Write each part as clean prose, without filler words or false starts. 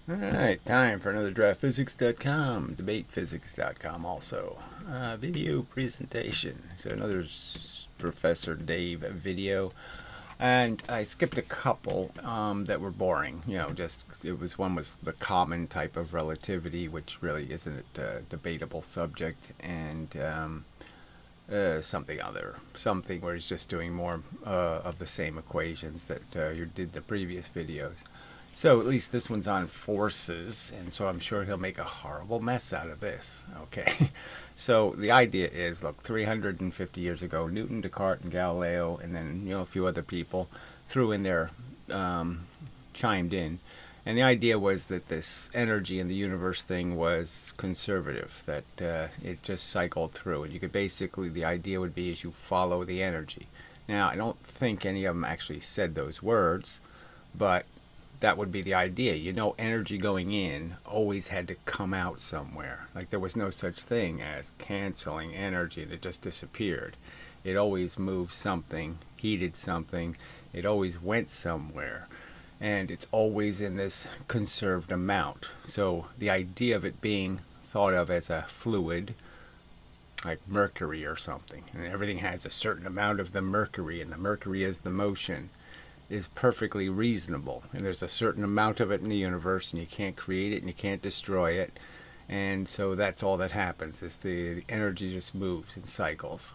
Alright, time for another DraftPhysics.com, DebatePhysics.com also. Video presentation. So another Professor Dave video. And I skipped a couple that were boring. Just one was the common type of relativity, which really isn't a debatable subject, and something where he's just doing more of the same equations that you did the previous videos. So at least this one's on forces, and so I'm sure he'll make a horrible mess out of this. Okay, so the idea is, look, 350 years ago, Newton, Descartes, and Galileo, and then a few other people threw in their chimed in, and the idea was that this energy in the universe thing was conservative, that it just cycled through, and you could basically, the idea would be is you follow the energy. Now, I don't think any of them actually said those words, but that would be the idea. Energy going in always had to come out somewhere. Like there was no such thing as canceling energy that just disappeared. It always moved something, heated something, it always went somewhere. And it's always in this conserved amount. So the idea of it being thought of as a fluid, like mercury or something, and everything has a certain amount of the mercury, and the mercury is the motion, is perfectly reasonable. And there's a certain amount of it in the universe, and you can't create it and you can't destroy it. And so that's all that happens, is the energy just moves in cycles.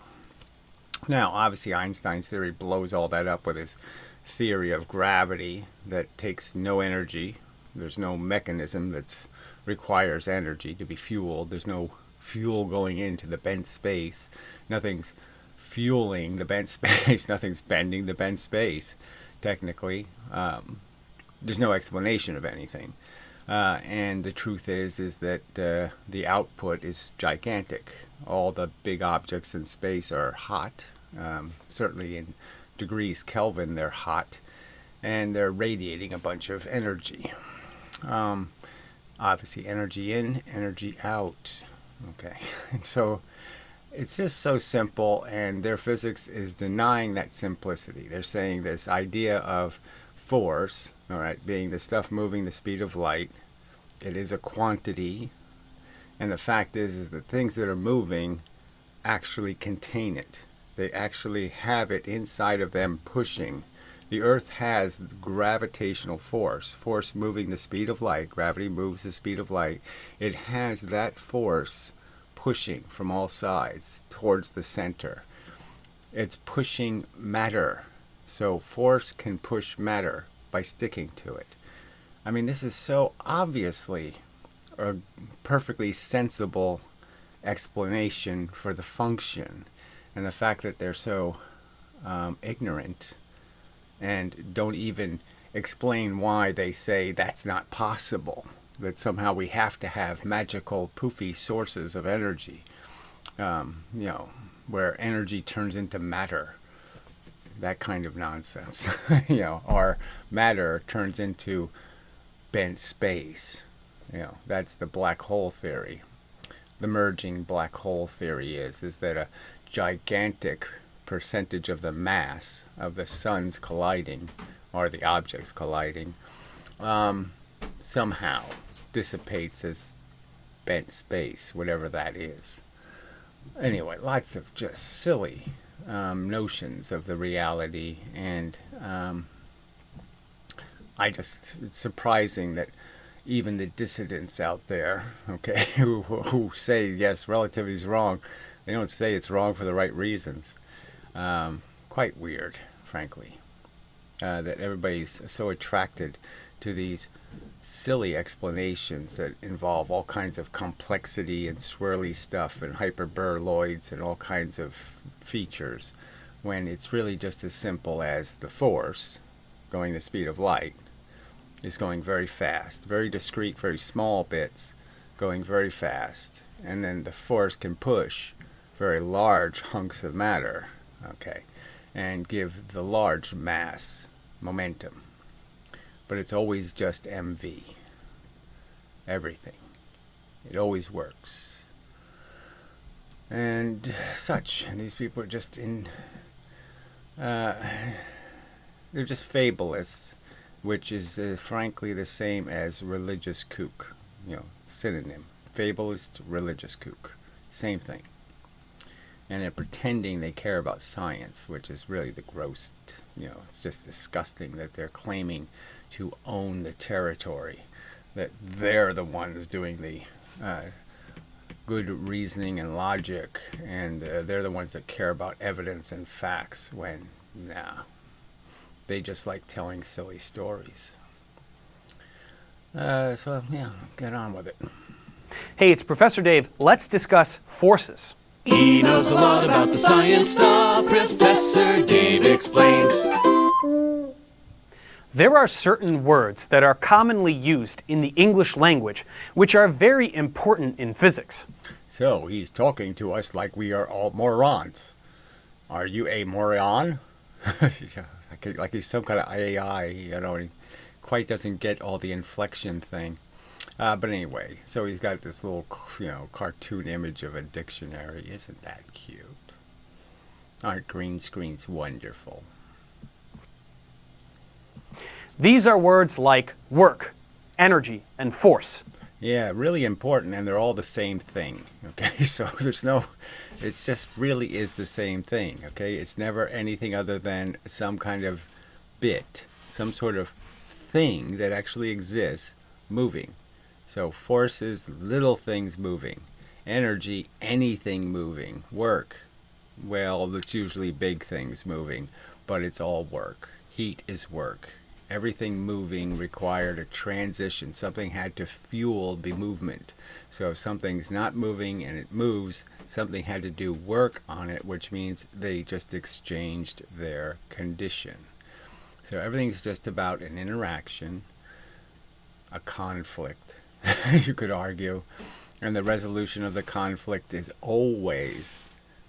Now, obviously, Einstein's theory blows all that up with his theory of gravity that takes no energy. There's no mechanism that requires energy to be fueled. There's no fuel going into the bent space. Nothing's fueling the bent space. Nothing's bending the bent space. Technically, there's no explanation of anything. And the truth is that the output is gigantic. All the big objects in space are hot. Certainly in degrees Kelvin, they're hot. And they're radiating a bunch of energy. Obviously, energy in, energy out. Okay. And so it's just so simple, and their physics is denying that simplicity. They're saying this idea of force, all right, being the stuff moving the speed of light, it is a quantity, and the fact is that things that are moving actually contain it. They actually have it inside of them pushing. The Earth has gravitational force, force moving the speed of light. Gravity moves the speed of light. It has that force pushing from all sides towards the center. It's pushing matter. So force can push matter by sticking to it. I mean, this is so obviously a perfectly sensible explanation for the function. And the fact that they're so ignorant and don't even explain why they say that's not possible, that somehow we have to have magical poofy sources of energy, where energy turns into matter, that kind of nonsense, or matter turns into bent space. That's the black hole theory. The merging black hole theory is that a gigantic percentage of the mass of the suns colliding, or the objects colliding, somehow dissipates as bent space, whatever that is. Anyway, lots of just silly notions of the reality, and it's surprising that even the dissidents out there, okay, who say, yes, relativity is wrong, they don't say it's wrong for the right reasons. Quite weird, frankly, that everybody's so attracted to these silly explanations that involve all kinds of complexity and swirly stuff and hyperboloids and all kinds of features, when it's really just as simple as the force going the speed of light is going very fast, very discrete, very small bits going very fast, and then the force can push very large hunks of matter, okay, and give the large mass momentum. But it's always just mv. Everything. It always works. And such. And these people are just they're just fabulists. which is frankly the same as religious kook, synonym. Fableist, religious kook, same thing. And they're pretending they care about science, which is really the gross, it's just disgusting that they're claiming to own the territory, that they're the ones doing the good reasoning and logic, and they're the ones that care about evidence and facts, when, nah, they just like telling silly stories. So, yeah, get on with it. Hey, it's Professor Dave. Let's discuss forces. He knows a lot about the science stuff. Professor Dave explains. There are certain words that are commonly used in the English language which are very important in physics. So he's talking to us like we are all morons. Are you a moron? Like he's some kind of AI, he quite doesn't get all the inflection thing. But anyway, so he's got this little, cartoon image of a dictionary. Isn't that cute? Aren't green screens wonderful? These are words like work, energy, and force. Yeah, really important, and they're all the same thing, okay? So it just really is the same thing, okay? It's never anything other than some kind of bit, some sort of thing that actually exists moving. So force is little things moving. Energy, anything moving. Work, well, it's usually big things moving, but it's all work. Heat is work. Everything moving required a transition. Something had to fuel the movement. So if something's not moving and it moves, something had to do work on it, which means they just exchanged their condition. So everything's just about an interaction, a conflict, you could argue, and the resolution of the conflict is always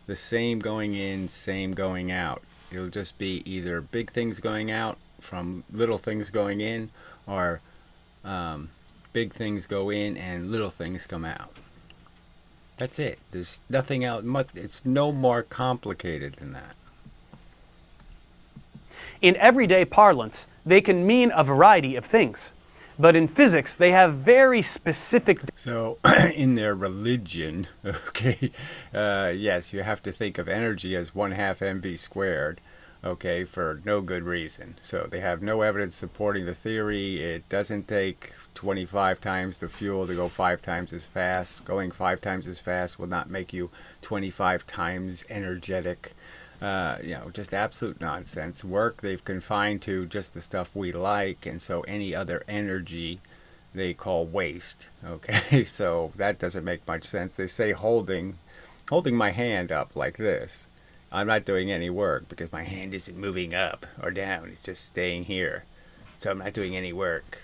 the same going in, same going out. It'll just be either big things going out from little things going in, or big things go in and little things come out. That's it. There's nothing else. It's no more complicated than that. In everyday parlance, they can mean a variety of things. But in physics, they have very specific... So, in their religion, okay, yes, you have to think of energy as 1/2 mv squared, okay, for no good reason. So they have no evidence supporting the theory. It doesn't take 25 times the fuel to go 5 times as fast. Going 5 times as fast will not make you 25 times energetic. Just absolute nonsense. Work they've confined to just the stuff we like, and so any other energy they call waste. Okay, so that doesn't make much sense. They say holding my hand up like this, I'm not doing any work because my hand isn't moving up or down. It's just staying here. So I'm not doing any work.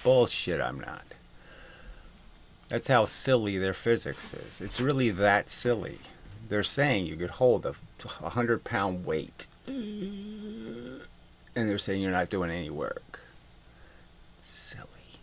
Bullshit, I'm not. That's how silly their physics is. It's really that silly. They're saying you could hold a 100-pound weight, and they're saying you're not doing any work. Silly.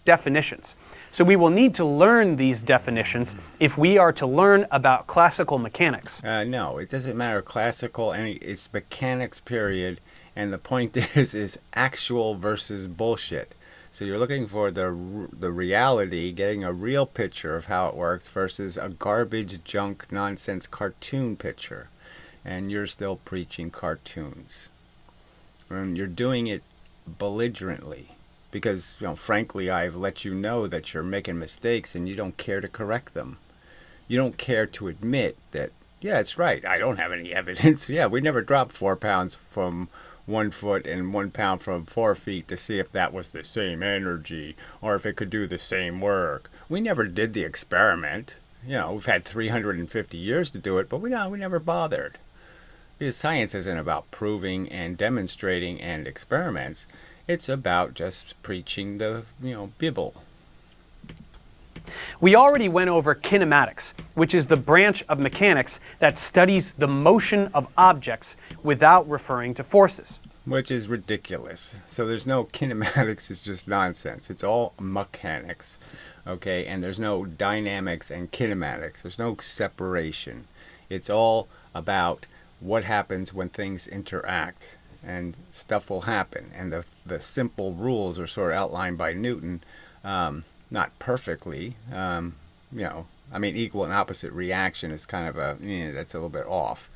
definitions. So we will need to learn these definitions if we are to learn about classical mechanics. No, it doesn't matter classical, it's mechanics period, and the point is actual versus bullshit. So you're looking for the reality, getting a real picture of how it works versus a garbage, junk, nonsense cartoon picture. And you're still preaching cartoons. And you're doing it belligerently. Because, frankly, I've let you know that you're making mistakes and you don't care to correct them. You don't care to admit that, yeah, it's right, I don't have any evidence. Yeah, we never dropped 4 pounds from 1 foot and 1 pound from 4 feet to see if that was the same energy or if it could do the same work. We never did the experiment. We've had 350 years to do it, but we never bothered. Because science isn't about proving and demonstrating and experiments. It's about just preaching the, Bible. We already went over kinematics, which is the branch of mechanics that studies the motion of objects without referring to forces. Which is ridiculous. So there's no kinematics, it's just nonsense. It's all mechanics, okay? And there's no dynamics and kinematics. There's no separation. It's all about what happens when things interact. and stuff will happen. And the simple rules are sort of outlined by Newton, not perfectly. I mean, equal and opposite reaction is kind of that's a little bit off.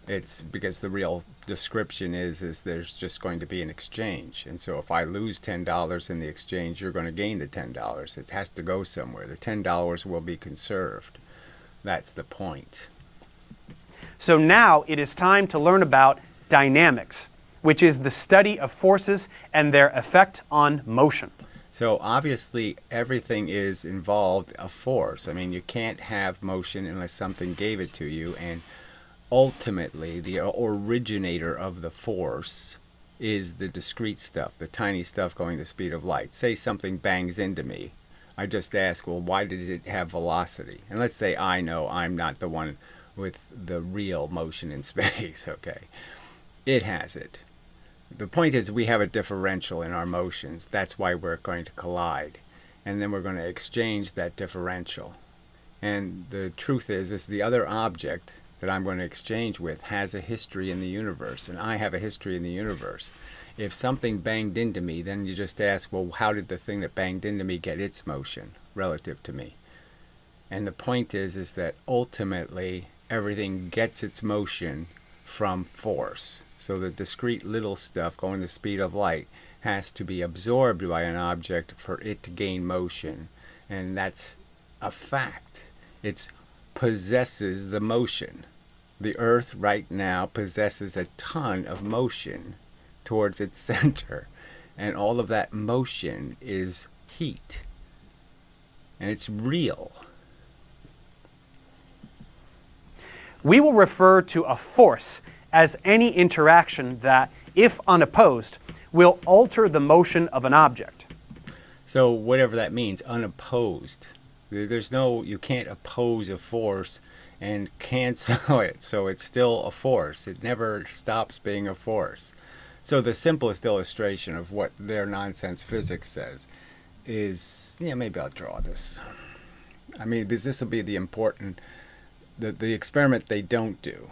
It's because the real description is there's just going to be an exchange. And so if I lose $10 in the exchange, you're going to gain the $10. It has to go somewhere. The $10 will be conserved. That's the point. So now it is time to learn about dynamics, which is the study of forces and their effect on motion. So obviously everything is involved a force. I mean, you can't have motion unless something gave it to you, and ultimately the originator of the force is the discrete stuff, the tiny stuff going the speed of light. Say something bangs into me. I just ask, well, why did it have velocity? And let's say I know I'm not the one with the real motion in space, okay? It has it. The point is we have a differential in our motions. That's why we're going to collide. And then we're going to exchange that differential. And the truth is the other object that I'm going to exchange with has a history in the universe, and I have a history in the universe. If something banged into me, then you just ask, well, how did the thing that banged into me get its motion relative to me? And the point is that ultimately everything gets its motion from force. So the discrete little stuff going the speed of light has to be absorbed by an object for it to gain motion. And that's a fact. It possesses the motion. The Earth right now possesses a ton of motion towards its center. And all of that motion is heat. And it's real. We will refer to a force as any interaction that, if unopposed, will alter the motion of an object. So whatever that means, unopposed. You can't oppose a force and cancel it, so it's still a force. It never stops being a force. So the simplest illustration of what their nonsense physics says is, maybe I'll draw this. I mean, because this will be the important, the experiment they don't do.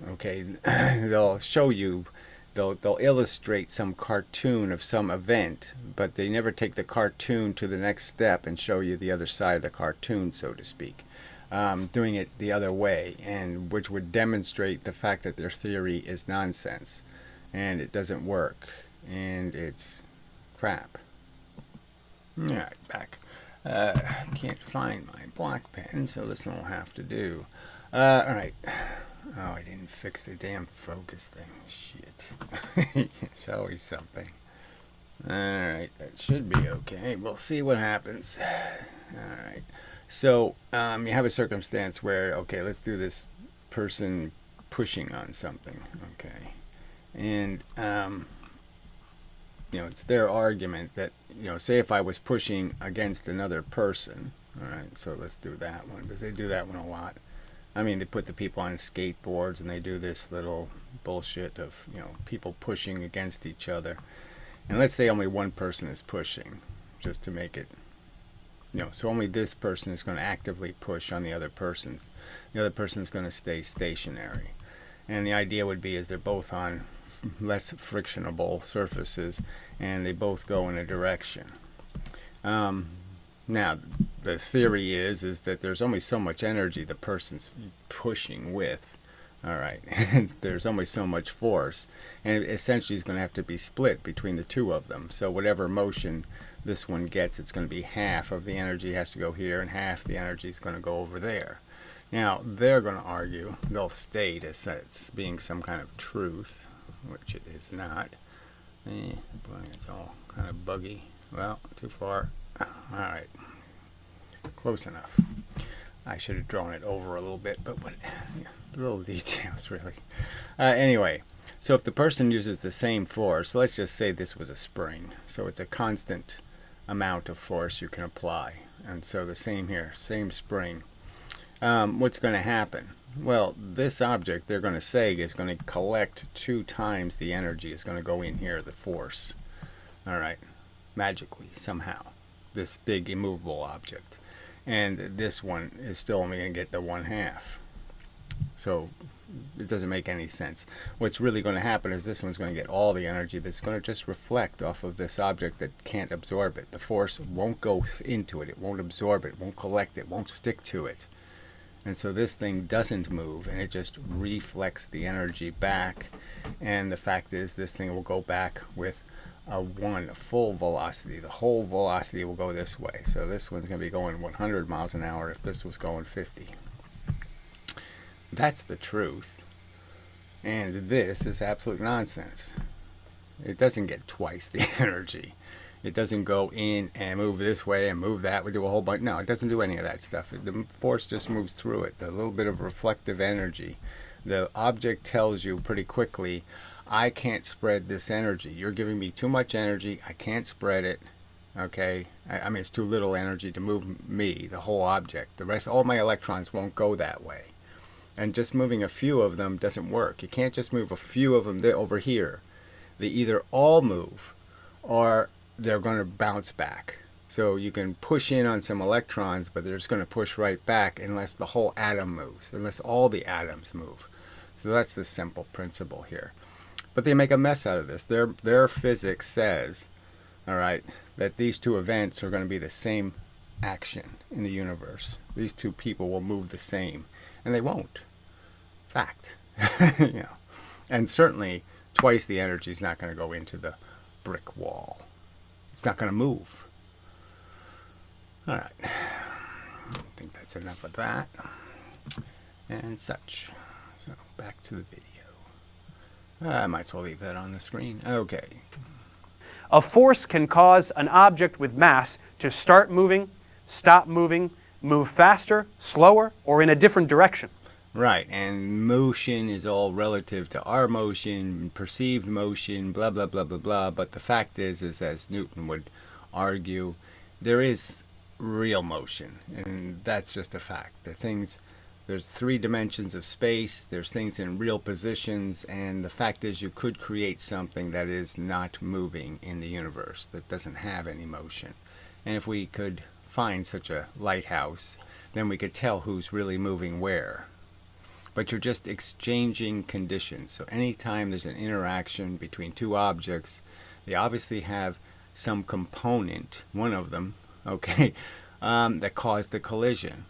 Okay, they'll show you, they'll illustrate some cartoon of some event, but they never take the cartoon to the next step and show you the other side of the cartoon, so to speak. Doing it the other way, and which would demonstrate the fact that their theory is nonsense, and it doesn't work, and it's crap. All right, back. Can't find my black pen, so this one will have to do. All right. Oh, I didn't fix the damn focus thing. Shit. It's always something. Alright, that should be okay. We'll see what happens. Alright. So, you have a circumstance where, okay, let's do this person pushing on something. Okay. And, it's their argument that, say if I was pushing against another person. Alright, so let's do that one, because they do that one a lot. I mean, they put the people on skateboards and they do this little bullshit of, people pushing against each other. And let's say only one person is pushing, just to make it, so only this person is going to actively push on the other person's. The other person is going to stay stationary. And the idea would be is they're both on less frictionable surfaces and they both go in a direction. Now, the theory is that there's only so much energy the person's pushing with. All right, and there's only so much force, and it essentially is going to have to be split between the two of them. So whatever motion this one gets, it's going to be half of the energy has to go here, and half the energy is going to go over there. Now, they're going to argue, they'll state as it's being some kind of truth, which it is not. Boy, it's all kind of buggy. Well, too far. Alright, close enough. I should have drawn it over a little bit, but little details really. Anyway, so if the person uses the same force, let's just say this was a spring, so it's a constant amount of force you can apply. And so the same here, same spring. What's going to happen? Well, this object, they're going to say, is going to collect 2 times the energy. It's going to go in here, the force. Alright, magically, somehow. This big immovable object. And this one is still only going to get the 1/2. So it doesn't make any sense. What's really going to happen is this one's going to get all the energy, but it's going to just reflect off of this object that can't absorb it. The force won't go into it. It won't absorb it. Won't collect it. Won't stick to it. And so this thing doesn't move, and it just reflects the energy back. And the fact is, this thing will go back with a full velocity. The whole velocity will go this way. So this one's going to be going 100 miles an hour if this was going 50. That's the truth. And this is absolute nonsense. It doesn't get twice the energy. It doesn't go in and move this way and move that. We do a whole bunch. No, it doesn't do any of that stuff. The force just moves through it. The little bit of reflective energy. The object tells you pretty quickly, I can't spread this energy. You're giving me too much energy. I can't spread it. Okay? I mean, it's too little energy to move me, the whole object. The rest, all my electrons won't go that way. And just moving a few of them doesn't work. You can't just move a few of them over here. They either all move or they're going to bounce back. So you can push in on some electrons, but they're just going to push right back unless the whole atom moves, unless all the atoms move. So that's the simple principle here. But they make a mess out of this. Their physics says, all right, that these two events are going to be the same action in the universe. These two people will move the same. And they won't. Fact. You know. And certainly twice the energy is not going to go into the brick wall. It's not going to move. All right. I think that's enough of that. And such. So back to the video. I might as well leave that on the screen. Okay. A force can cause an object with mass to start moving, stop moving, move faster, slower, or in a different direction. Right, and motion is all relative to our motion, perceived motion, blah, blah, blah, blah, blah. But the fact is as Newton would argue, there is real motion, and that's just a fact. There's 3 dimensions of space, there's things in real positions, and the fact is you could create something that is not moving in the universe, that doesn't have any motion. And if we could find such a lighthouse, then we could tell who's really moving where. But you're just exchanging conditions. So anytime there's an interaction between 2 objects, they obviously have some component, one of them, okay, that caused the collision.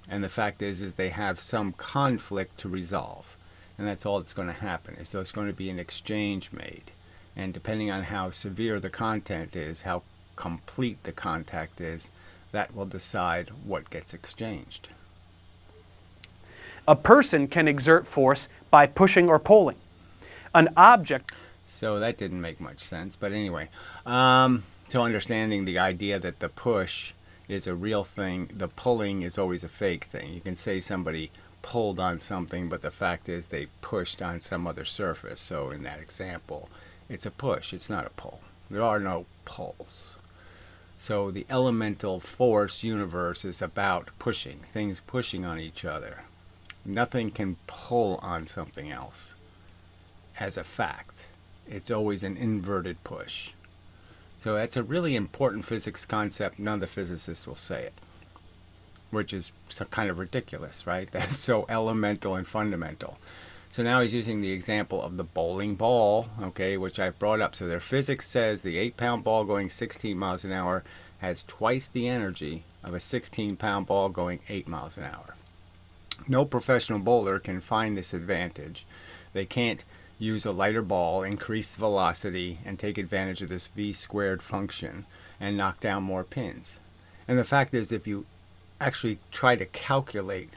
And the fact is they have some conflict to resolve. And that's all that's going to happen. So it's going to be an exchange made. And depending on how severe the content is, how complete the contact is, that will decide what gets exchanged. A person can exert force by pushing or pulling. An object... So that didn't make much sense, but anyway. So understanding the idea that the push is a real thing, the pulling is always a fake thing. You can say somebody pulled on something, but the fact is they pushed on some other surface. So in that example, it's a push, it's not a pull. There are no pulls. So the elemental force universe is about pushing, things pushing on each other. Nothing can pull on something else as a fact. It's always an inverted push. So that's a really important physics concept. None of the physicists will say it, which is kind of ridiculous, right? That's so elemental and fundamental. So now he's using the example of the bowling ball, okay, which I brought up. So their physics says the 8-pound ball going 16 miles an hour has twice the energy of a 16-pound ball going 8 miles an hour. No professional bowler can find this advantage. They can't use a lighter ball, increase velocity, and take advantage of this v-squared function and knock down more pins. And the fact is, if you actually try to calculate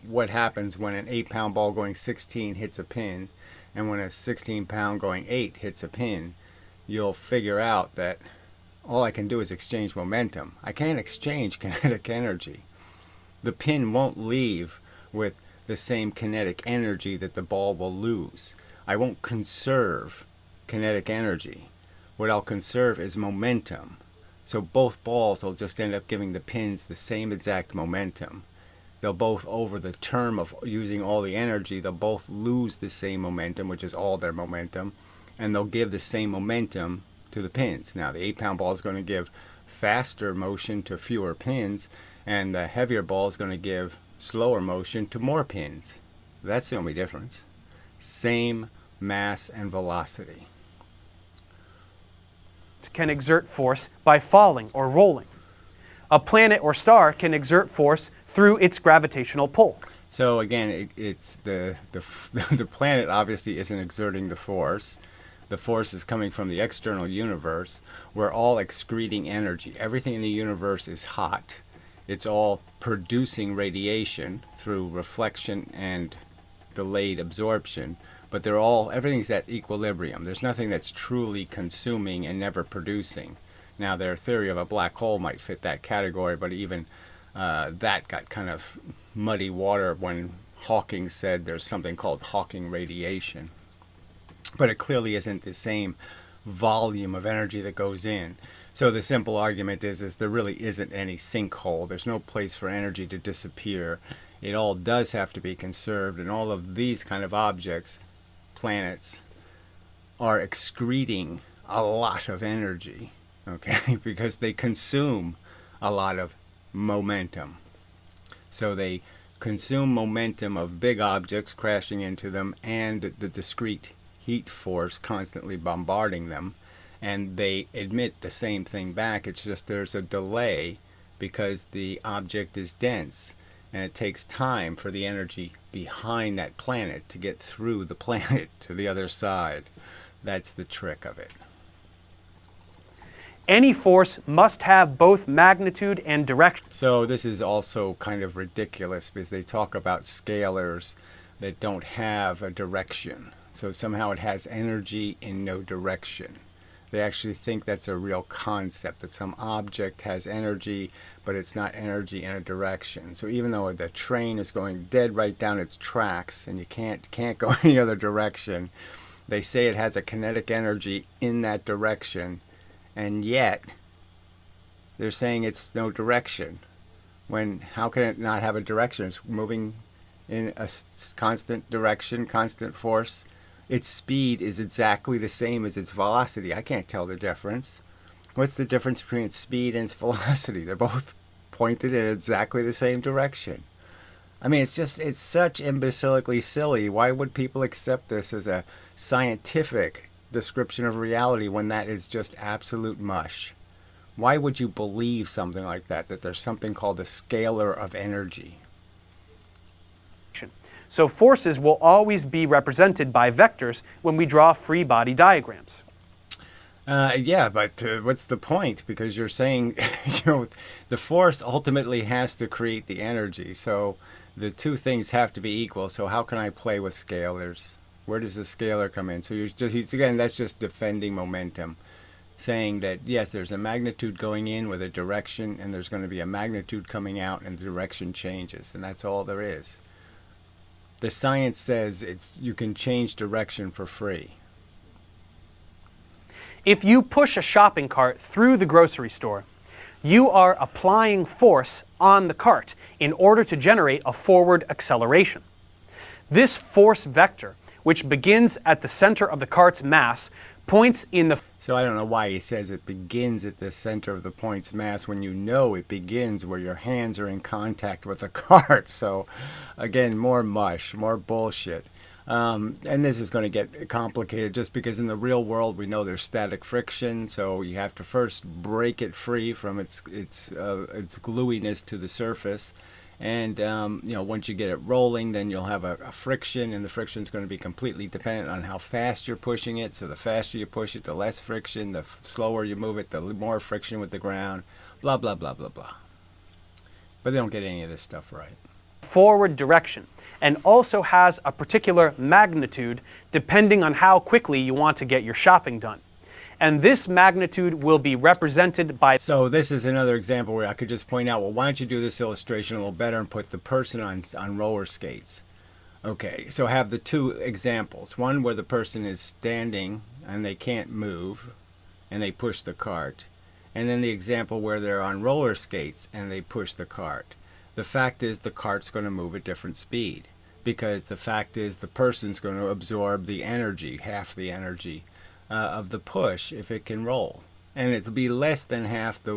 what happens when an 8-pound ball going 16 hits a pin and when a 16-pound going 8 hits a pin, you'll figure out that all I can do is exchange momentum. I can't exchange kinetic energy. The pin won't leave with the same kinetic energy that the ball will lose. I won't conserve kinetic energy. What I'll conserve is momentum. So both balls will just end up giving the pins the same exact momentum. They'll both, over the term of using all the energy, they'll both lose the same momentum, which is all their momentum, and they'll give the same momentum to the pins. Now, the 8-pound ball is going to give faster motion to fewer pins, and the heavier ball is going to give slower motion to more pins. That's the only difference. Same mass and velocity. Can exert force by falling or rolling. A planet or star can exert force through its gravitational pull. So again, it's the planet obviously isn't exerting the force. The force is coming from the external universe. We're all excreting energy. Everything in the universe is hot. It's all producing radiation through reflection and delayed absorption. But everything's at equilibrium. There's nothing that's truly consuming and never producing. Now, their theory of a black hole might fit that category, but even that got kind of muddy water when Hawking said there's something called Hawking radiation. But it clearly isn't the same volume of energy that goes in. So the simple argument is there really isn't any sinkhole. There's no place for energy to disappear. It all does have to be conserved, and all of these kind of objects, planets, are excreting a lot of energy, okay, because they consume a lot of momentum. So they consume momentum of big objects crashing into them and the discrete heat force constantly bombarding them, and they emit the same thing back. It's just there's a delay because the object is dense, and it takes time for the energy behind that planet to get through the planet to the other side. That's the trick of it. Any force must have both magnitude and direction. So this is also kind of ridiculous because they talk about scalars that don't have a direction. So somehow it has energy in no direction. They actually think that's a real concept, that some object has energy, but it's not energy in a direction. So even though the train is going dead right down its tracks and you can't go any other direction, they say it has a kinetic energy in that direction, and yet they're saying it's no direction. When how can it not have a direction? It's moving in a constant direction, constant force. Its speed is exactly the same as its velocity. I can't tell the difference. What's the difference between its speed and its velocity? They're both pointed in exactly the same direction. I mean, it's such imbecilically silly. Why would people accept this as a scientific description of reality when that is just absolute mush? Why would you believe something like that there's something called a scalar of energy? So forces will always be represented by vectors when we draw free body diagrams. Yeah, but what's the point? Because you're saying, the force ultimately has to create the energy. So the two things have to be equal. So how can I play with scalars? Where does the scalar come in? So again, that's just defending momentum, saying that yes, there's a magnitude going in with a direction, and there's going to be a magnitude coming out, and the direction changes, and that's all there is. The science says you can change direction for free. If you push a shopping cart through the grocery store, you are applying force on the cart in order to generate a forward acceleration. This force vector, which begins at the center of the cart's mass, points in the... So I don't know why he says it begins at the center of the point's mass when you know it begins where your hands are in contact with the cart. So again, more mush, more bullshit. And this is going to get complicated just because in the real world we know there's static friction, so you have to first break it free from its gluiness to the surface. And once you get it rolling, then you'll have a friction, and the friction is going to be completely dependent on how fast you're pushing it. So the faster you push it, the less friction. The slower you move it, the more friction with the ground. Blah, blah, blah, blah, blah. But they don't get any of this stuff right. Forward direction, and also has a particular magnitude depending on how quickly you want to get your shopping done. And this magnitude will be represented by... So this is another example where I could just point out, well, why don't you do this illustration a little better and put the person on roller skates? Okay, so have the two examples. One where the person is standing and they can't move and they push the cart. And then the example where they're on roller skates and they push the cart. The fact is the cart's going to move at different speed, because the fact is the person's going to absorb the energy, half the energy of the push if it can roll. And it'll be less than half the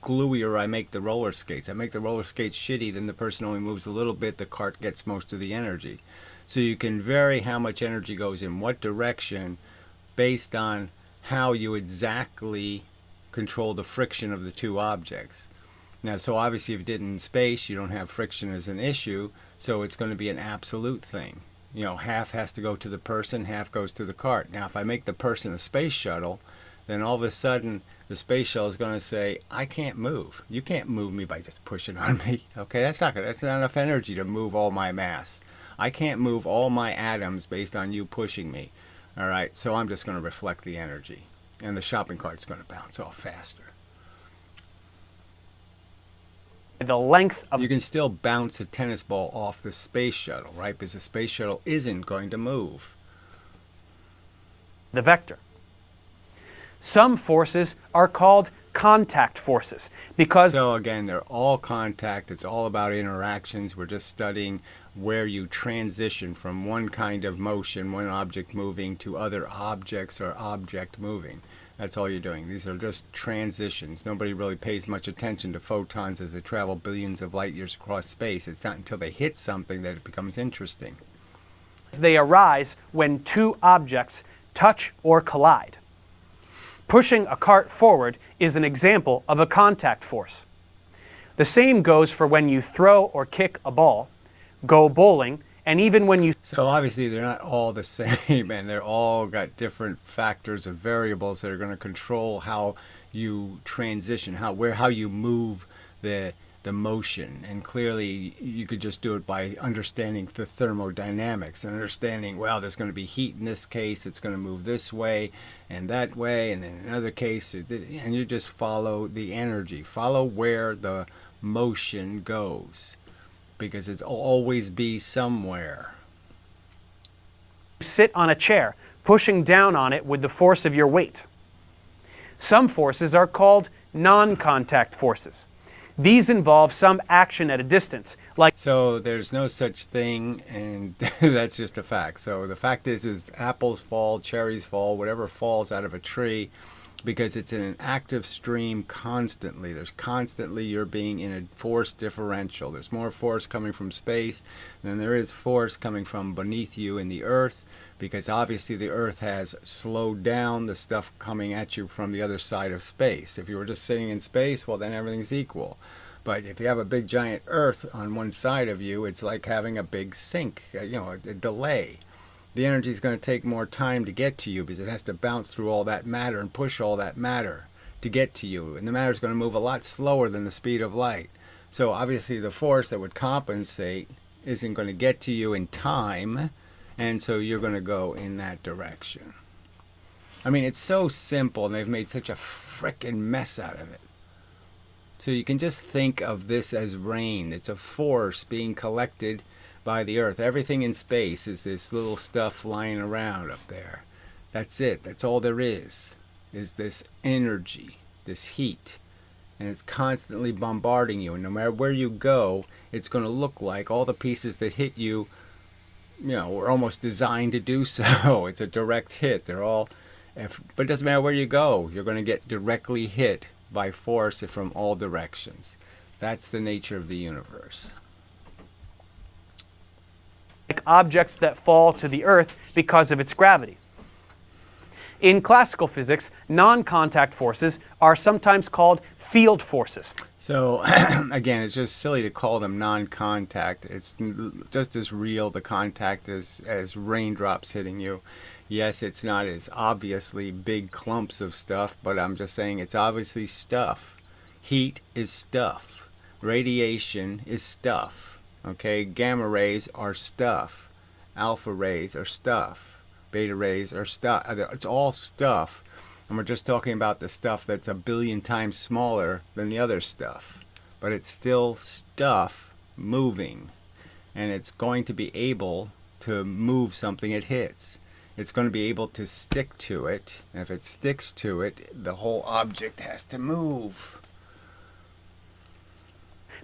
gluier I make the roller skates. I make the roller skates shitty, then the person only moves a little bit, the cart gets most of the energy. So you can vary how much energy goes in what direction based on how you exactly control the friction of the two objects. Now, so obviously if you did it in space, you don't have friction as an issue, so it's going to be an absolute thing. You know, half has to go to the person, half goes to the cart. Now, if I make the person a space shuttle, then all of a sudden the space shuttle is going to say, I can't move. You can't move me by just pushing on me. Okay, that's not enough energy to move all my mass. I can't move all my atoms based on you pushing me. All right, so I'm just going to reflect the energy, and the shopping cart's going to bounce off faster. The length of... You can still bounce a tennis ball off the space shuttle, right? Because the space shuttle isn't going to move. the vector. Some forces are called contact forces because... So again, they're all contact. It's all about interactions. We're just studying where you transition from one kind of motion, one object moving, to other objects or object moving. That's all you're doing. These are just transitions. Nobody really pays much attention to photons as they travel billions of light years across space. It's not until they hit something that it becomes interesting. They arise when two objects touch or collide. Pushing a cart forward is an example of a contact force. The same goes for when you throw or kick a ball, go bowling, and even when you... So obviously they're not all the same, and they're all got different factors of variables that are going to control how you transition, how you move the motion. And clearly you could just do it by understanding the thermodynamics and understanding, well, there's going to be heat in this case, it's going to move this way and that way, and then in another case, and you just follow the energy, follow where the motion goes, because it'll always be somewhere. sit on a chair, pushing down on it with the force of your weight. Some forces are called non-contact forces. These involve some action at a distance, like... So there's no such thing, and that's just a fact. So the fact is apples fall, cherries fall, whatever falls out of a tree, because it's in an active stream constantly. There's constantly, you're being in a force differential. There's more force coming from space than there is force coming from beneath you in the earth, because obviously the earth has slowed down the stuff coming at you from the other side of space. If you were just sitting in space, well, then everything's equal. But if you have a big giant earth on one side of you, it's like having a big sink, a delay. The energy is going to take more time to get to you because it has to bounce through all that matter and push all that matter to get to you. And the matter is going to move a lot slower than the speed of light. So obviously the force that would compensate isn't going to get to you in time, and so you're going to go in that direction. I mean, it's so simple, and they've made such a frickin' mess out of it. So you can just think of this as rain. It's a force being collected by the earth. Everything in space is this little stuff flying around up there. That's it. That's all there is this energy, this heat. And it's constantly bombarding you. And no matter where you go, it's going to look like all the pieces that hit you, were almost designed to do so. It's a direct hit. They're all, but it doesn't matter where you go. You're going to get directly hit by force from all directions. That's the nature of the universe. like objects that fall to the earth because of its gravity. In classical physics, non-contact forces are sometimes called field forces. So again, it's just silly to call them non-contact. It's just as real, the contact, as raindrops hitting you. Yes, it's not as obviously big clumps of stuff, but I'm just saying it's obviously stuff. Heat is stuff. Radiation is stuff. Okay, gamma rays are stuff. Alpha rays are stuff. Beta rays are stuff. It's all stuff. And we're just talking about the stuff that's a billion times smaller than the other stuff. But it's still stuff moving. And it's going to be able to move something it hits. It's going to be able to stick to it. And if it sticks to it, the whole object has to move.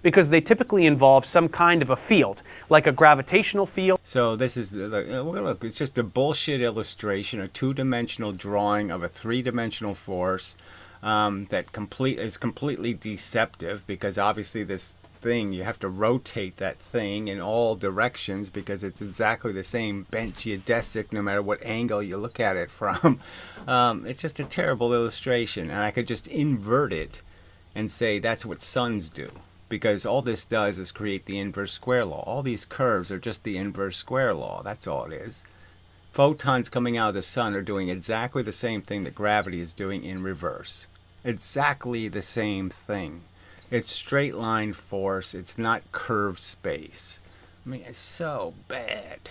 Because they typically involve some kind of a field, like a gravitational field. So this is, look, it's just a bullshit illustration, a two-dimensional drawing of a three-dimensional force. that is completely deceptive, because obviously this thing, you have to rotate that thing in all directions because it's exactly the same bent geodesic no matter what angle you look at it from. It's just a terrible illustration, and I could just invert it and say that's what suns do, because all this does is create the inverse square law. All these curves are just the inverse square law. That's all it is. Photons coming out of the sun are doing exactly the same thing that gravity is doing in reverse. Exactly the same thing. It's straight line force. It's not curved space. I mean, it's so bad.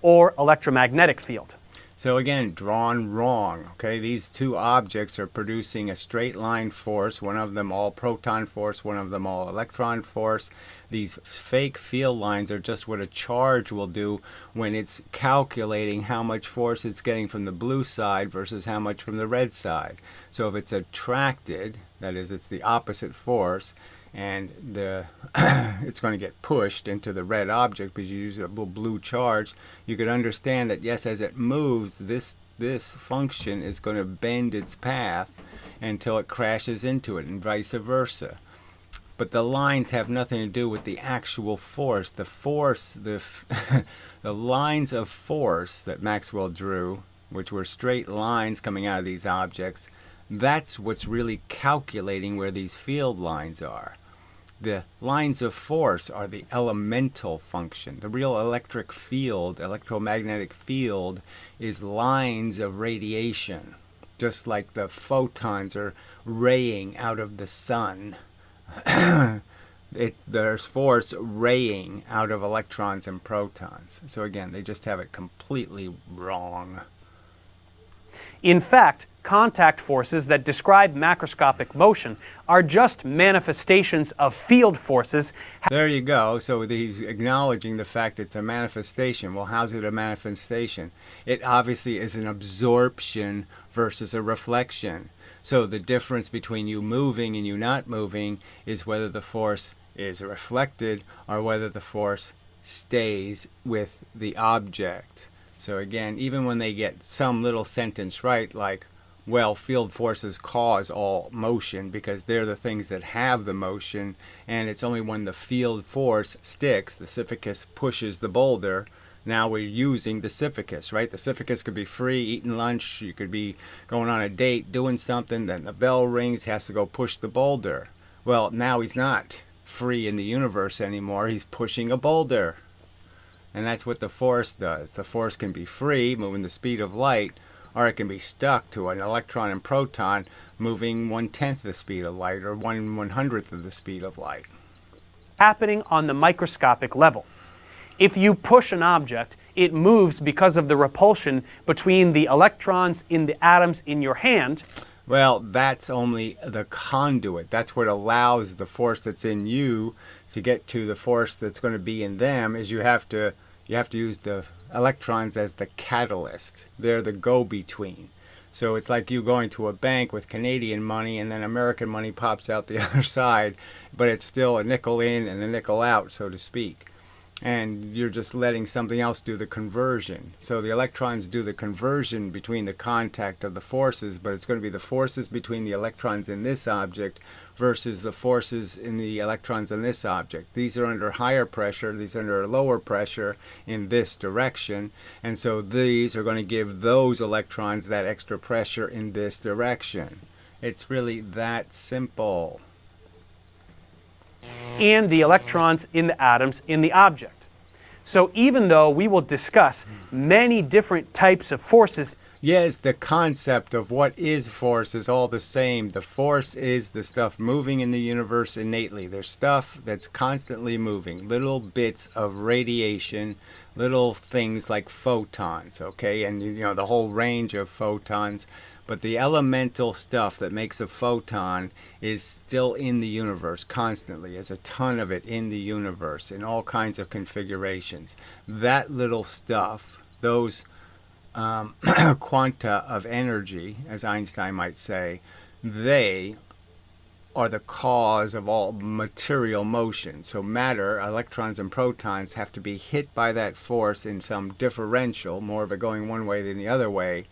Or electromagnetic field. So again, drawn wrong. Okay, these two objects are producing a straight line force, one of them all proton force, one of them all electron force. These fake field lines are just what a charge will do when it's calculating how much force it's getting from the blue side versus how much from the red side. So if it's attracted, that is, it's the opposite force, and it's going to get pushed into the red object because you use a little blue charge, you could understand that, yes, as it moves, this function is going to bend its path until it crashes into it, and vice versa. But the lines have nothing to do with the actual force. The lines of force that Maxwell drew, which were straight lines coming out of these objects, that's what's really calculating where these field lines are. The lines of force are the elemental function. The real electric field, electromagnetic field, is lines of radiation, just like the photons are raying out of the sun. There's force raying out of electrons and protons. So again, they just have it completely wrong. In fact, contact forces that describe macroscopic motion are just manifestations of field forces. There you go. So he's acknowledging the fact it's a manifestation. Well, how's it a manifestation? It obviously is an absorption versus a reflection. So the difference between you moving and you not moving is whether the force is reflected or whether the force stays with the object. So again, even when they get some little sentence right, like, well, field forces cause all motion because they're the things that have the motion, and it's only when the field force sticks, the Sisyphus pushes the boulder. Now we're using the Sisyphus, right? The Sisyphus could be free, eating lunch, you could be going on a date, doing something, then the bell rings, he has to go push the boulder. Well, now he's not free in the universe anymore, he's pushing a boulder. And that's what the force does. The force can be free, moving the speed of light, or it can be stuck to an electron and proton moving 1/10 the speed of light or 1/100th of the speed of light. Happening on the microscopic level. If you push an object, it moves because of the repulsion between the electrons in the atoms in your hand. Well, that's only the conduit. That's what allows the force that's in you to get to the force that's going to be in them. Is you have to use the electrons as the catalyst. They're the go-between. So it's like you going to a bank with Canadian money and then American money pops out the other side, but it's still a nickel in and a nickel out, so to speak. And you're just letting something else do the conversion. So the electrons do the conversion between the contact of the forces, but it's going to be the forces between the electrons in this object versus the forces in the electrons in this object. These are under higher pressure, these are under lower pressure in this direction, and so these are going to give those electrons that extra pressure in this direction. It's really that simple. And the electrons in the atoms in the object. So even though we will discuss many different types of forces, yes, the concept of what is force is all the same. The force is the stuff moving in the universe innately. There's stuff that's constantly moving, little bits of radiation, little things like photons, okay, and the whole range of photons. But the elemental stuff that makes a photon is still in the universe constantly. There's a ton of it in the universe in all kinds of configurations. That little stuff, those quanta of energy, as Einstein might say, they are the cause of all material motion. So matter, electrons and protons, have to be hit by that force in some differential, more of it going one way than the other way,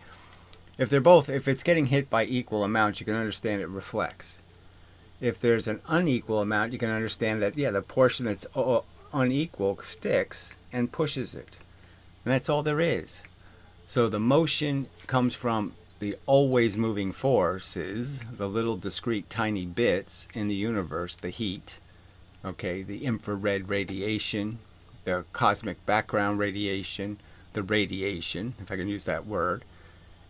if it's getting hit by equal amounts, you can understand it reflects. If there's an unequal amount, you can understand that, yeah, the portion that's unequal sticks and pushes it. And that's all there is. So the motion comes from the always moving forces, the little discrete tiny bits in the universe, the heat, okay, the infrared radiation, the cosmic background radiation, the radiation, if I can use that word.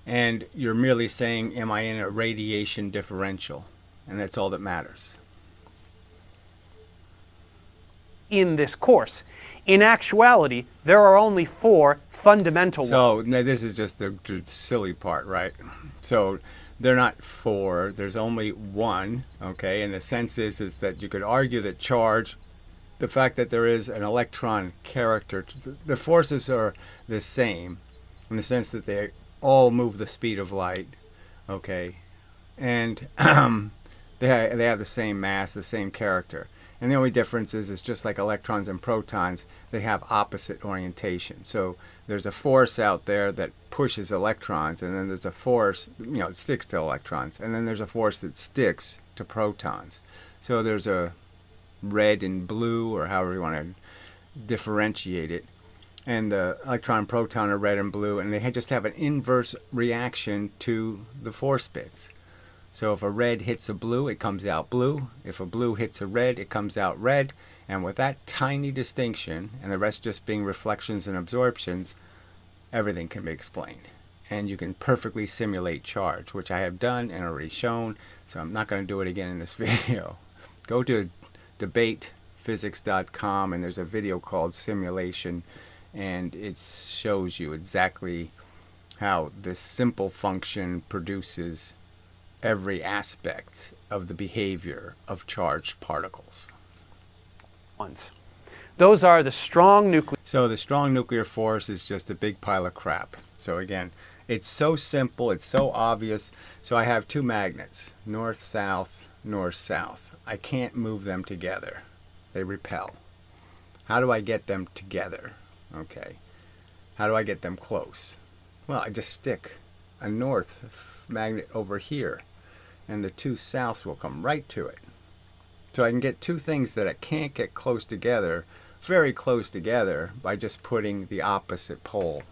And you're merely saying, am I in a radiation differential? And that's all that matters. In this course. In actuality, there are only 4 fundamental ones. So now this is just the silly part, right? So they're not 4, there's only 1, okay? And the sense is that you could argue that charge, the fact that there is an electron character, the forces are the same in the sense that they all move the speed of light, okay? And they have the same mass, the same character. And the only difference is it's just like electrons and protons, they have opposite orientation. So there's a force out there that pushes electrons, and then there's a force, it sticks to electrons, and then there's a force that sticks to protons. So there's a red and blue, or however you want to differentiate it, and the electron and proton are red and blue, and they just have an inverse reaction to the force bits. So if a red hits a blue, it comes out blue. If a blue hits a red, it comes out red. And with that tiny distinction, and the rest just being reflections and absorptions, everything can be explained. And you can perfectly simulate charge, which I have done and already shown. So I'm not going to do it again in this video. Go to debatephysics.com, and there's a video called Simulation, and it shows you exactly how this simple function produces every aspect of the behavior of charged particles. Those are the strong nuclear. So the strong nuclear force is just a big pile of crap. So again, it's so simple, it's so obvious. So I have 2 magnets, north-south, north-south. I can't move them together. They repel. How do I get them together? Okay. How do I get them close? Well, I just stick a north magnet over here, and the 2 souths will come right to it. So I can get 2 things that I can't get close together, very close together, by just putting the opposite pole.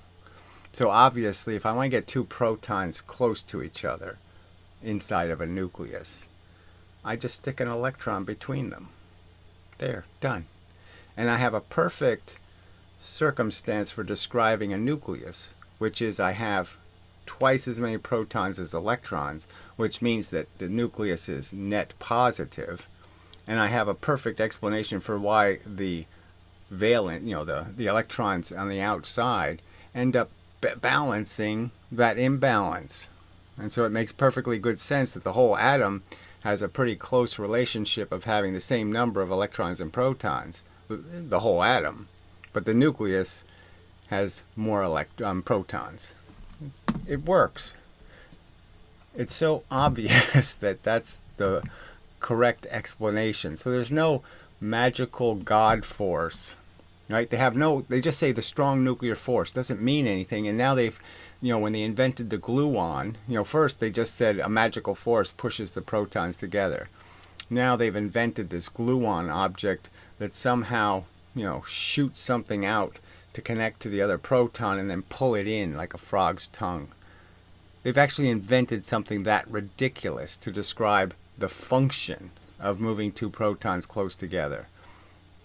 So obviously, if I want to get 2 protons close to each other inside of a nucleus, I just stick an electron between them. There, done. And I have a perfect circumstance for describing a nucleus, which is I have twice as many protons as electrons, which means that the nucleus is net positive. And I have a perfect explanation for why the valent, the electrons on the outside end up balancing that imbalance. And so it makes perfectly good sense that the whole atom has a pretty close relationship of having the same number of electrons and protons, the whole atom. But the nucleus has more protons. It works. It's so obvious that that's the correct explanation. So there's no magical God force, right? They just say the strong nuclear force doesn't mean anything. And now they've, when they invented the gluon, first they just said a magical force pushes the protons together. Now they've invented this gluon object that somehow, shoots something out to connect to the other proton and then pull it in like a frog's tongue. They've actually invented something that ridiculous to describe the function of moving 2 protons close together.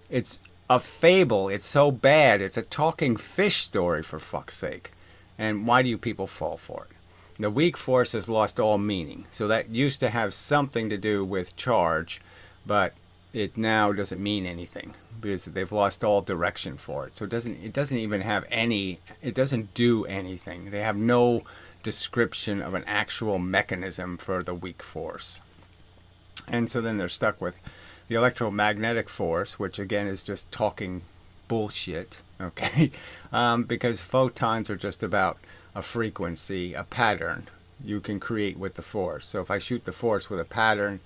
It's a fable. It's so bad. It's a talking fish story, for fuck's sake. And why do you people fall for it? The weak force has lost all meaning. So that used to have something to do with charge, but it now doesn't mean anything because they've lost all direction for it. So it doesn't even have any, it doesn't do anything. They have no description of an actual mechanism for the weak force. And so then they're stuck with the electromagnetic force, which again is just talking bullshit, okay? Because photons are just about a frequency, a pattern you can create with the force. So if I shoot the force with a pattern,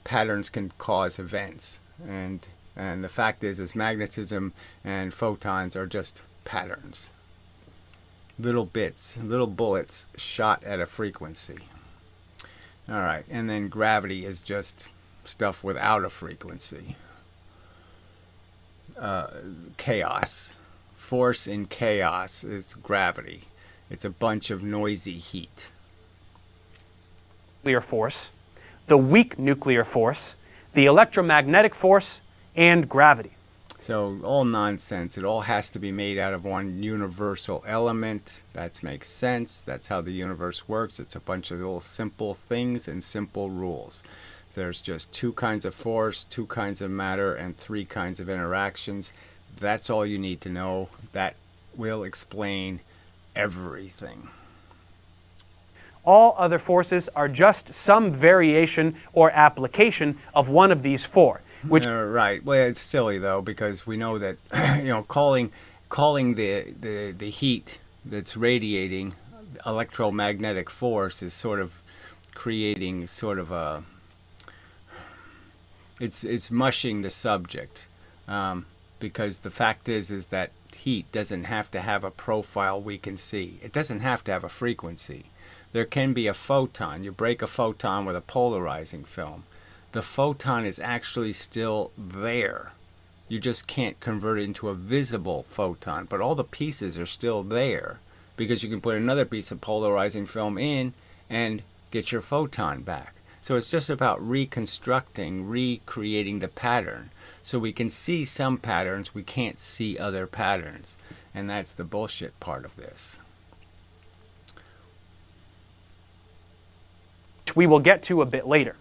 patterns can cause events. And the fact is magnetism and photons are just patterns. little bits, little bullets shot at a frequency. All right, and then gravity is just stuff without a frequency. Chaos. Force in chaos is gravity. It's a bunch of noisy heat. Nuclear force, the weak nuclear force, the electromagnetic force, and gravity. So all nonsense. It all has to be made out of one universal element. That makes sense. That's how the universe works. It's a bunch of little simple things and simple rules. There's just two kinds of force, two kinds of matter, and three kinds of interactions. That's all you need to know. That will explain everything. All other forces are just some variation or application of one of these four, which Right. Well, it's silly though, because we know that calling the heat that's radiating electromagnetic force is sort of creating sort of a it's mushing the subject, because the fact is that heat doesn't have to have a profile we can see. It doesn't have to have a frequency. There can be a photon. You break a photon with a polarizing film. The photon is actually still there. You just can't convert it into a visible photon, but all the pieces are still there because you can put another piece of polarizing film in and get your photon back. So it's just about reconstructing, recreating the pattern. So we can see some patterns, we can't see other patterns. And that's the bullshit part of this. we will get to a bit later.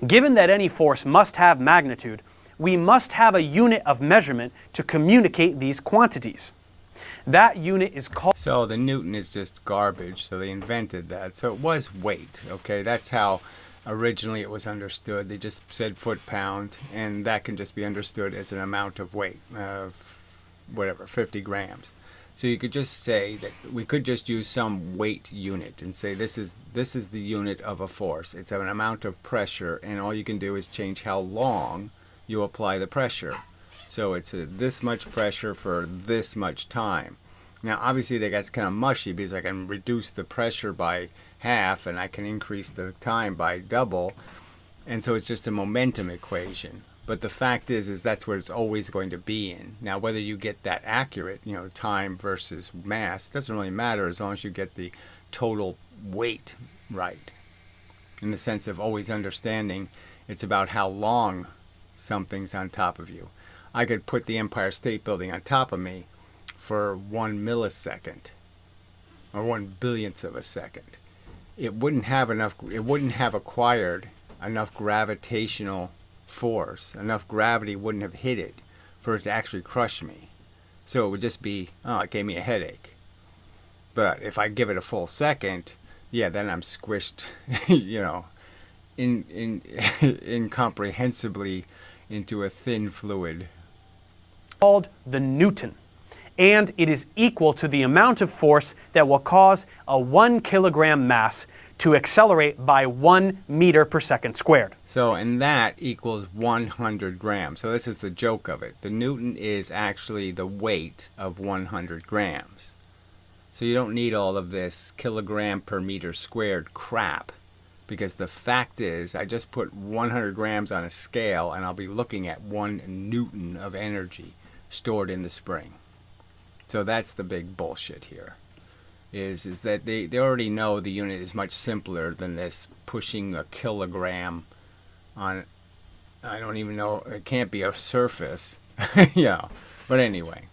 Given that any force must have magnitude, we must have a unit of measurement to communicate these quantities. That unit is called... So the Newton is just garbage, so they invented that. So it was weight, okay? That's how originally it was understood. They just said foot-pound, and that can just be understood as an amount of weight of, whatever, 50 grams. So you could just say that we could just use some weight unit and say this is the unit of a force. It's an amount of pressure, and all you can do is change how long you apply the pressure. So it's this much pressure for this much time. Now obviously that gets kind of mushy because I can reduce the pressure by half and I can increase the time by double, and so it's just a momentum equation. But the fact is that's what it's always going to be in. Now whether you get that accurate, you know, time versus mass, doesn't really matter as long as you get the total weight right. In the sense of always understanding it's about how long something's on top of you. I could put the Empire State Building on top of me for 1 millisecond or 1 billionth of a second. It wouldn't have acquired enough gravitational force, enough gravity wouldn't have hit it for it to actually crush me. So it would just be, oh, it gave me a headache. But if I give it a full second, yeah, then I'm squished, you know, incomprehensibly into a thin fluid. Called the Newton, and it is equal to the amount of force that will cause a 1 kilogram mass to accelerate by 1 meter per second squared. So, and that equals 100 grams. So this is the joke of it. The Newton is actually the weight of 100 grams. So you don't need all of this kilogram per meter squared crap, because the fact is I just put 100 grams on a scale and I'll be looking at 1 Newton of energy stored in the spring. So that's the big bullshit here. Is that they already know the unit is much simpler than this pushing a kilogram on, I don't even know, it can't be a surface. Yeah, but anyway.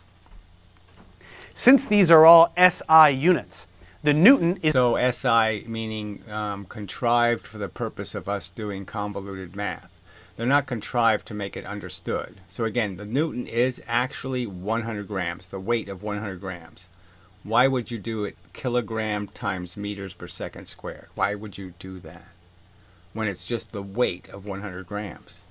Since these are all SI units, the Newton is... So SI meaning contrived for the purpose of us doing convoluted math. They're not contrived to make it understood. So again, the Newton is actually 100 grams, the weight of 100 grams. Why would you do it kilogram times meters per second squared? Why would you do that when it's just the weight of 100 grams?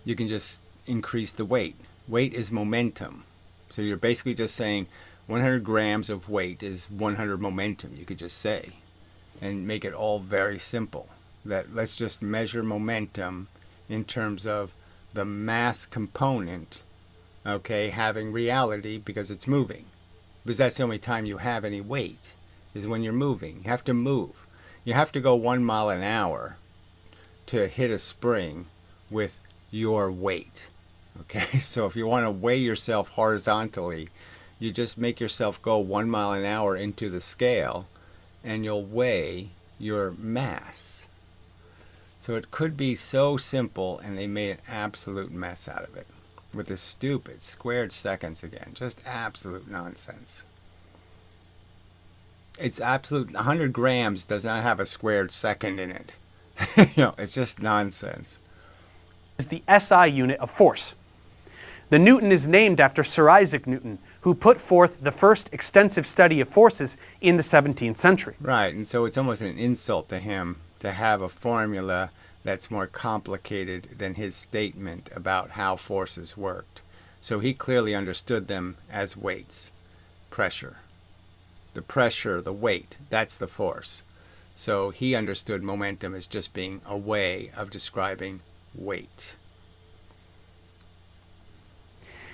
You can just increase the weight. Weight is momentum. So you're basically just saying 100 grams of weight is 100 momentum, you could just say, and make it all very simple. That let's just measure momentum in terms of the mass component, okay, having reality because it's moving. because that's the only time you have any weight, is when you're moving. You have to move. You have to go 1 mile an hour to hit a spring with your weight. Okay, so if you want to weigh yourself horizontally, you just make yourself go 1 mile an hour into the scale, and you'll weigh your mass. So it could be so simple, and they made an absolute mess out of it with this stupid squared seconds again. Just absolute nonsense. It's absolute. 100 grams does not have a squared second in it. It's just nonsense. Is the SI unit of force. The Newton is named after Sir Isaac Newton, who put forth the first extensive study of forces in the 17th century. Right, and so it's almost an insult to him to have a formula that's more complicated than his statement about how forces worked. So he clearly understood them as weights. Pressure. The pressure, the weight, that's the force. So he understood momentum as just being a way of describing weight.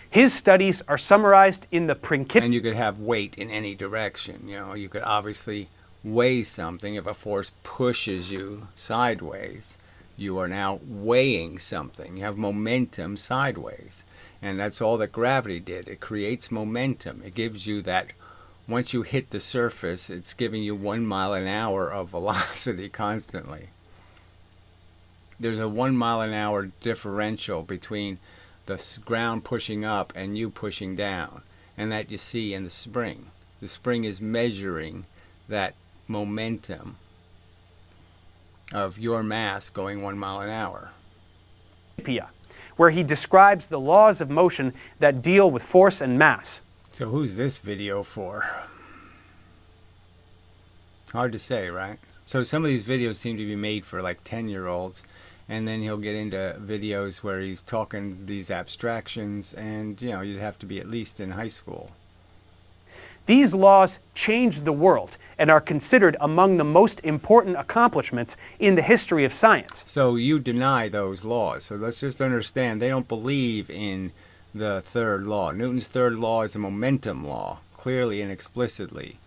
His studies are summarized in the Principia. And you could have weight in any direction. You could obviously weigh something. If a force pushes you sideways, you are now weighing something. You have momentum sideways. And that's all that gravity did. It creates momentum. It gives you that, once you hit the surface, it's giving you 1 mile an hour of velocity constantly. There's a 1 mile an hour differential between the ground pushing up and you pushing down, and that you see in the spring. The spring is measuring that momentum of your mass going 1 mile an hour. Where he describes the laws of motion that deal with force and mass. So who's this video for? Hard to say, right? So some of these videos seem to be made for like 10-year-olds, and then he'll get into videos where he's talking these abstractions, and you'd have to be at least in high school. These laws changed the world and are considered among the most important accomplishments in the history of science. So you deny those laws. So let's just understand, they don't believe in the third law. Newton's third law is a momentum law, clearly and explicitly.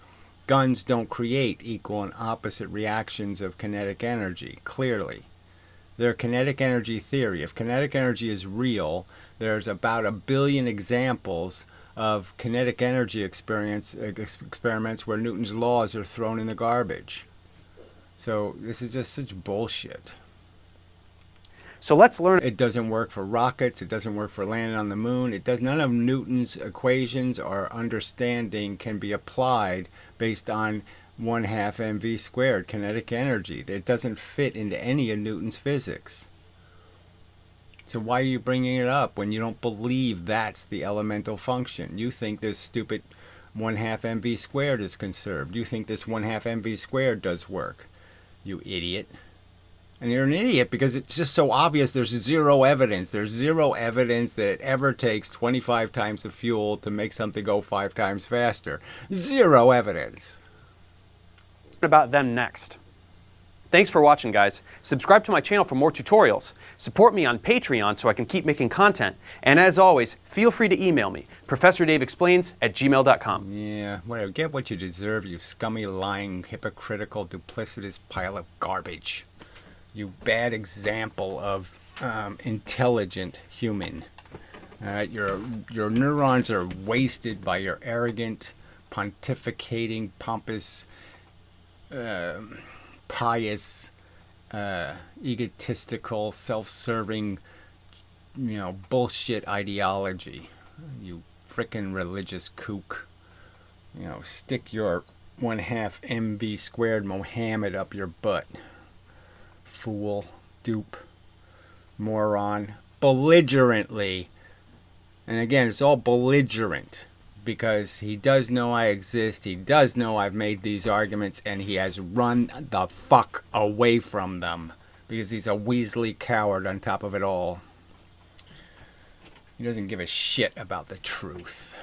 Guns don't create equal and opposite reactions of kinetic energy, clearly. Their kinetic energy theory. If kinetic energy is real, there's about 1 billion examples of kinetic energy experiments where Newton's laws are thrown in the garbage. So this is just such bullshit. So let's learn. It doesn't work for rockets. It doesn't work for landing on the moon. It does. None of Newton's equations or understanding can be applied based on 1/2 mv squared kinetic energy. It doesn't fit into any of Newton's physics. So why are you bringing it up when you don't believe that's the elemental function? You think this stupid 1/2 mv squared is conserved. You think this 1/2 mv squared does work. You idiot. And you're an idiot because it's just so obvious. There's zero evidence. There's zero evidence that it ever takes 25 times the fuel to make something go 5 times faster. Zero evidence. About them next. Thanks for watching, guys. Subscribe to my channel for more tutorials. Support me on Patreon so I can keep making content. And as always, feel free to email me, ProfessorDaveExplains@gmail.com. Yeah, whatever. Get what you deserve, you scummy, lying, hypocritical, duplicitous pile of garbage. You bad example of intelligent human. Your neurons are wasted by your arrogant, pontificating, pompous, pious, egotistical, self-serving, bullshit ideology. You frickin' religious kook. Stick your 1/2 mv squared Mohammed up your butt. Fool, dupe, moron, belligerently. And again, it's all belligerent. Because he does know I exist, he does know I've made these arguments, and he has run the fuck away from them. Because he's a Weasley coward on top of it all. He doesn't give a shit about the truth.